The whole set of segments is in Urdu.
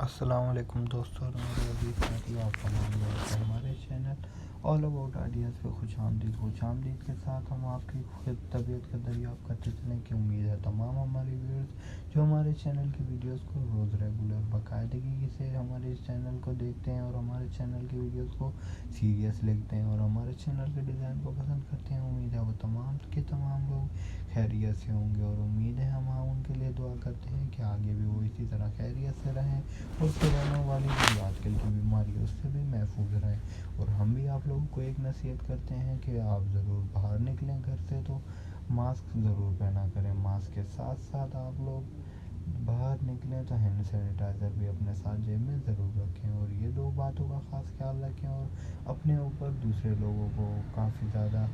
السلام علیکم دوستوں اور میرے عزیز ساتھی، آپ تمام لوگوں کو ہمارے چینل آل اباؤٹ آئیڈیاز پہ خوش آمدید کے ساتھ ہم آپ کی خود طبیعت کا دریافت کرتے چلیں کہ امید ہے تمام ہمارے ویورز جو ہمارے چینل کی ویڈیوز کو روز ریگولر باقاعدگی سے ہمارے اس چینل کو دیکھتے ہیں اور ہمارے چینل کی ویڈیوز کو سیریس لیتے ہیں اور ہمارے چینل کے ڈیزائن کو پسند کرتے ہیں۔ امید ہے وہ تمام کے تمام لوگ خیریت سے ہوں گے اور امید ہے ہم ان کے لیے دعا کرتے ہیں کہ آگے بھی وہ اسی طرح خیریت سے رہیں اور کورونا والی جو آج کل کی بیماری ہے اس سے بھی محفوظ رہیں۔ اور ہم بھی آپ لوگوں کو ایک نصیحت کرتے ہیں کہ آپ ضرور باہر نکلیں گھر سے تو ماسک ضرور پہنا کریں۔ ماسک کے ساتھ ساتھ آپ لوگ باہر نکلیں تو ہینڈ سینیٹائزر بھی اپنے ساتھ جیب میں ضرور رکھیں اور یہ دو باتوں کا خاص خیال رکھیں اور اپنے اوپر دوسرے لوگوں کو کافی زیادہ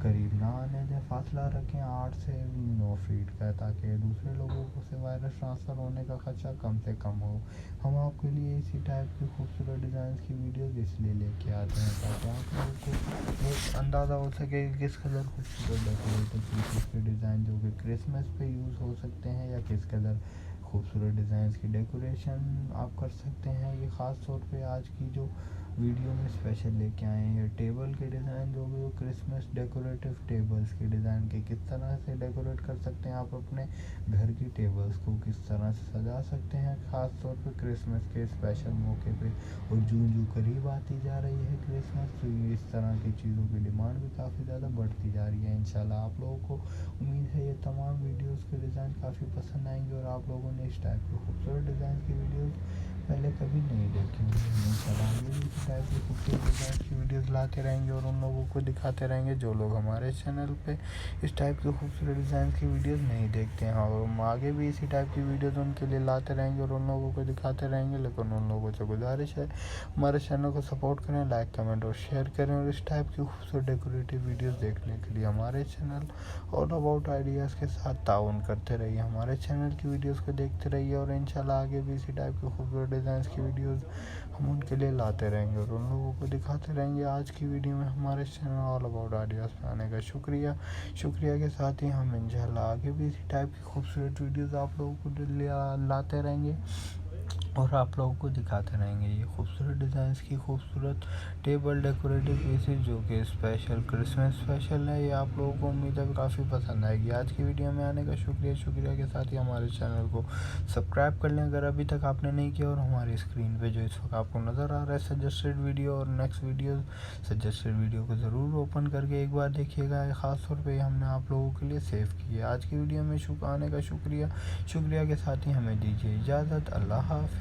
قریب نہ آنے دیں، فاصلہ رکھیں 8 سے 9 فیٹ کا، تاکہ دوسرے لوگوں کو سے وائرس ٹرانسفر ہونے کا خدشہ کم سے کم ہو۔ ہم آپ کے لیے اسی ٹائپ کی خوبصورت ڈیزائنس کی ویڈیوز اس لیے لے کے آتے ہیں تاکہ آپ لوگوں کو ایک اندازہ ہو سکے کہ کس قدر خوبصورت ڈیکوریٹو پیسز کے ڈیزائن جو کہ کرسمس پہ یوز ہو سکتے ہیں یا کس قدر خوبصورت ڈیزائنس کی ڈیکوریشن آپ کر سکتے ہیں۔ یہ خاص طور پہ آج کی جو ویڈیو میں اسپیشل لے کے آئے ہیں ٹیبل کے ڈیزائن، جو بھی کرسمس ڈیکوریٹو ٹیبلز کے ڈیزائن کے کس طرح سے ڈیکوریٹ کر سکتے ہیں آپ اپنے گھر کی ٹیبلز کو کس طرح سے سجا سکتے ہیں، خاص طور پہ کرسمس کے اسپیشل موقع پہ۔ اور جو قریب آتی جا رہی ہے کرسمس، تو یہ اس طرح کی چیزوں کی ڈیمانڈ بھی کافی زیادہ بڑھتی جا رہی ہے۔ انشاءاللہ آپ لوگوں کو امید ہے یہ تمام ویڈیوز کے ڈیزائن کافی پسند آئیں گے اور آپ لوگوں نے اس ٹائپ کے خوبصورت ڈیزائن کی ویڈیوز پہلے کبھی نہیں دیکھی ہوں گی۔ انشاءاللہ آگے بھی اسی ٹائپ کی خوبصورت ڈیزائن کی ویڈیوز لاتے رہیں گے اور ان لوگوں کو دکھاتے رہیں گے جو لوگ ہمارے چینل پہ اس ٹائپ کی خوبصورت ڈیزائن کی ویڈیوز نہیں دیکھتے ہیں، اور ہم آگے بھی اسی ٹائپ کی ویڈیوز ان کے لیے لاتے رہیں گے اور ان لوگوں کو دکھاتے رہیں گے۔ لیکن ان لوگوں سے گزارش ہے ہمارے چینل کو سپورٹ کریں، لائک کمنٹ اور شیئر کریں، اور اس ٹائپ کی خوبصورت ڈیکوریٹو ویڈیوز دیکھنے کے لیے ہمارے چینل آل اباؤٹ آئیڈیاز کے ساتھ تعاون کرتے رہیے، ہمارے چینل کی ویڈیوز کو دیکھتے رہیے اور انشاءاللہ آگے بھی اسی ٹائپ کی خوبصورت ڈیزائنس کی ویڈیوز ہم ان کے لیے لاتے رہیں گے اور ان لوگوں کو دکھاتے رہیں گے۔ آج کی ویڈیو میں ہمارے چینل آل اباؤٹ آئیڈیاز پہ آنے کا شکریہ کے ساتھ ہی ہم انشاءاللہ آگے بھی اسی ٹائپ کی خوبصورت ویڈیوز آپ لوگوں کو لاتے رہیں گے اور آپ لوگوں کو دکھاتے رہیں گے یہ خوبصورت ڈیزائنس کی خوبصورت ٹیبل ڈیکوریٹو پیسز جو کہ اسپیشل کرسمس اسپیشل ہے۔ یہ آپ لوگوں کو امید ہے کافی پسند آئے گی۔ آج کی ویڈیو میں آنے کا شکریہ کے ساتھ ہی ہمارے چینل کو سبسکرائب کر لیں اگر ابھی تک آپ نے نہیں کیا، اور ہماری اسکرین پہ جو اس وقت آپ کو نظر آ رہا ہے سجسٹڈ ویڈیو اور نیکسٹ ویڈیو، سجسٹڈ ویڈیو کو ضرور اوپن کر کے ایک بار دیکھیے گا، خاص طور پہ ہم نے آپ لوگوں کے لیے سیو کی ہے۔ آج کی ویڈیو میں آنے کا شکریہ کے ساتھ ہی ہمیں دیجیے اجازت۔ اللہ حافظ۔